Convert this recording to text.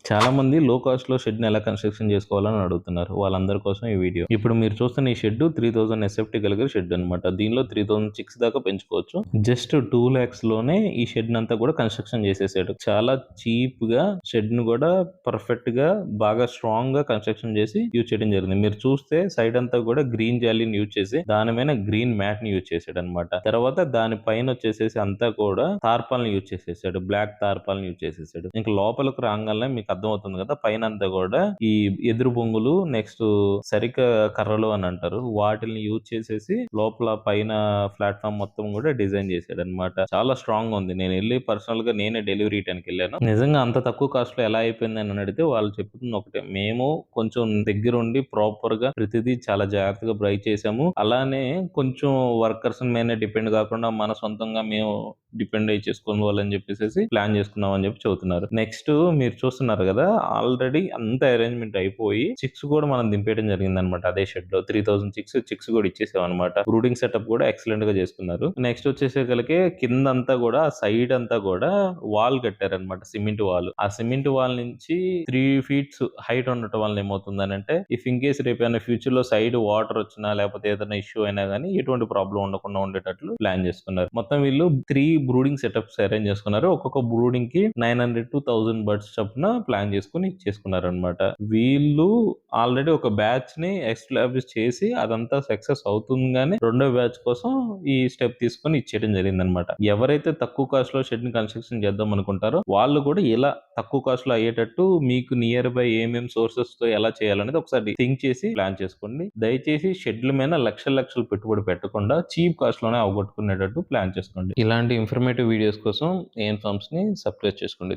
చాలా మంది లో కాస్ట్ లో షెడ్ ని ఎలా కన్స్ట్రక్షన్ చేసుకోవాలని అడుగుతున్నారు. వాళ్ళందరి కోసం ఈ వీడియో. ఇప్పుడు మీరు చూస్తున్న ఈ షెడ్ 3000 ఎస్ఎఫ్టీ కలిగిన షెడ్ అనమాట. దీనిలో 3000 చిక్స్ దాకా పెంచుకోవచ్చు. జస్ట్ 2 lakhs లోనే ఈ షెడ్ అంతా కూడా కన్స్ట్రక్షన్ చేసేసాడు. చాలా చీప్ గా షెడ్ ను కూడా పర్ఫెక్ట్ గా బాగా స్ట్రాంగ్ గా కన్స్ట్రక్షన్ చేసి యూజ్ చేయడం జరిగింది. మీరు చూస్తే సైడ్ అంతా కూడా గ్రీన్ జాలీని యూజ్ చేసి దాని మీద గ్రీన్ మ్యాట్ ని యూజ్ చేసాడు అనమాట. తర్వాత దాని పైన వచ్చేసేసి అంతా కూడా తార్పాలను యూజ్ చేసేసాడు. బ్లాక్ తార్పాలను యూజ్ చేసేసాడు. ఇంకా లోపలికి రాగానే మీకు అర్థం అవుతుంది కదా, పైన అంతా కూడా ఈ ఎదురు బొంగులు, నెక్స్ట్ సరిక కర్రలు అని అంటారు, వాటిని యూజ్ చేసేసి లోపల పైన ప్లాట్ఫామ్ మొత్తం కూడా డిజైన్ చేశాడు అనమాట. చాలా స్ట్రాంగ్ ఉంది. నేను వెళ్ళి పర్సనల్ గా నేనే డెలివరీ ఇయడానికి వెళ్ళాను. నిజంగా అంత తక్కువ కాస్ట్ లో ఎలా అయిపోయింది అని అడిగితే వాళ్ళు చెప్తుంది ఒకటే, మేము కొంచెం దగ్గరుండి ప్రాపర్ గా ప్రతిదీ చాలా జాగ్రత్తగా బ్రై చేసాము. అలానే కొంచెం వర్కర్స్ మీద డిపెండ్ కాకుండా మన సొంతంగా మేము డిపెండ్ అయ్యి చేసుకోవాలని చెప్పేసి ప్లాన్ చేసుకున్నాం అని చెప్పి చెబుతున్నారు. నెక్స్ట్ మీరు చూస్తున్నారు కదా, ఆల్రెడీ అంత అరేంజ్మెంట్ అయిపోయి చిక్స్ కూడా మనం దింపేయడం జరిగింది అనమాట. అదే షెడ్ లో 3000 చిక్స్ కూడా ఇచ్చేసాం అనమాట. బ్రూడింగ్ సెటప్ కూడా ఎక్సలెంట్ గా చేసుకున్నారు. నెక్స్ట్ వచ్చేసేకలకి కింద అంతా కూడా సైడ్ అంతా కూడా వాల్ కట్టారనమాట, సిమెంట్ వాల్. ఆ సిమెంట్ వాల్ నుంచి 3 feet హైట్ ఉండటం వల్ల ఏమవుతుందని అంటే, ఇఫ్ ఇన్ కేస్ రేపు ఏమైనా ఫ్యూచర్ లో సైడ్ వాటర్ వచ్చినా లేకపోతే ఏదైనా ఇష్యూ అయినా గానీ ఎటువంటి ప్రాబ్లం ఉండకుండా ఉండేటట్లు ప్లాన్ చేసుకున్నారు. మొత్తం వీళ్ళు 3 బ్రూడింగ్ సెటప్స్ అరేంజ్ చేసుకున్నారు. ఒక్కొక్క బ్రూడింగ్ కి 900 to 1000 బర్డ్స్ చొప్పున ప్లాన్ చేసుకుని చేసుకున్నారు అనమాట. వీళ్ళు ఆల్రెడీ ఒక బ్యాచ్ ని ఎస్టాబ్లిష్ చేసి అదంతా సక్సెస్ అవుతుందిగానే రెండో బ్యాచ్ కోసం ఈ స్టెప్ తీసుకొని ఇచ్చేయడం జరిగింది అనమాట. ఎవరైతే తక్కువ కాస్ట్ లో షెడ్ ని కన్స్ట్రక్షన్ చేద్దాం అనుకుంటారో వాళ్ళు కూడా ఇలా తక్కువ కాస్ట్ లో అయ్యేటట్టు మీకు నియర్ బై ఏమేమి సోర్సెస్ తో ఎలా చేయాలనేది ఒకసారి థింక్ చేసి ప్లాన్ చేసుకోండి. దయచేసి షెడ్ల మీద లక్షలు పెట్టుబడి పెట్టకుండా చీప్ కాస్ట్ లోనే అవగొట్టుకునేటట్టు ప్లాన్ చేసుకోండి. ఇలాంటి ఇన్ఫర్మేటివ్ వీడియోస్ కోసం ఏఎన్ ఫార్మ్స్ ని సబ్స్క్రైబ్ చేసుకోండి.